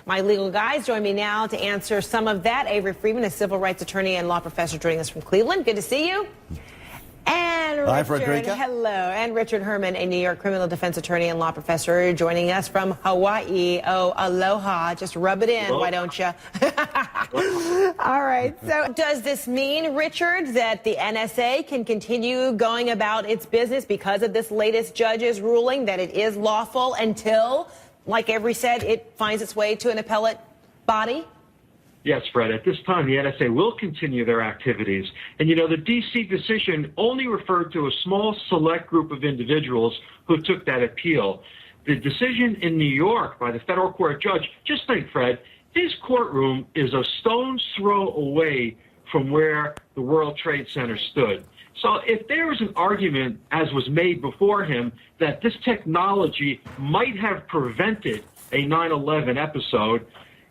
My legal guys join me now to answer some of that. Avery Friedman, a civil rights attorney and law professor, joining us from Cleveland. Good to see you. And Hi, Richard, Frederica. hello. And Richard Herman, a New York criminal defense attorney and law professor, joining us from Hawaii. Oh, aloha. Just rub it in, Hello. why don't you? All right. So does this mean, Richard, that the NSA can continue going about its business because of this latest judge's ruling, that it is lawful until, like Avery said, it finds its way to an appellate body? Yes, Fred. At this time, the NSA will continue their activities. And, you know, the D.C. decision only referred to a small select group of individuals who took that appeal. The decision in New York by the federal court judge, just think, Fred, his courtroom is a stone's throw away from where the World Trade Center stood. So if there was an argument, as was made before him, that this technology might have prevented a 9/11 episode,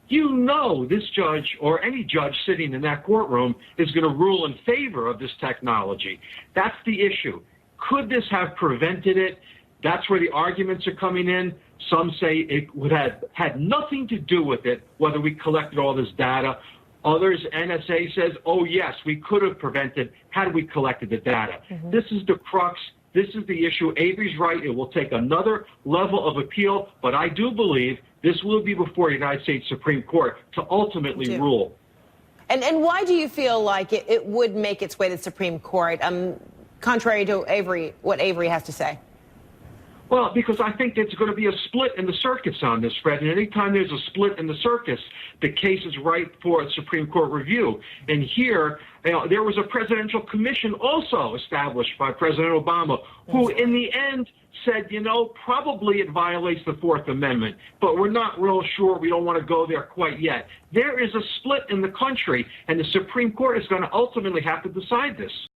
you know this judge or any judge sitting in that courtroom is going to rule in favor of this technology. That's the issue. Could this have prevented it? That's where the arguments are coming in. Some say it would have had nothing to do with it, whether we collected all this data. Others, NSA says, oh, yes, we could have prevented had we collected the data. This is the crux. This is the issue. Avery's right. It will take another level of appeal, but I do believe this will be before the United States Supreme Court to ultimately rule. And why do you feel like it would make its way to the Supreme Court, contrary to what Avery has to say? Well, because I think there's going to be a split in the circuits on this, Fred. And anytime there's a split in the circuits, the case is ripe for a Supreme Court review. And here, you know, there was a presidential commission also established by President Obama, who in the end said, you know, probably it violates the Fourth Amendment, but we're not real sure. We don't want to go there quite yet. There is a split in the country, and the Supreme Court is going to ultimately have to decide this.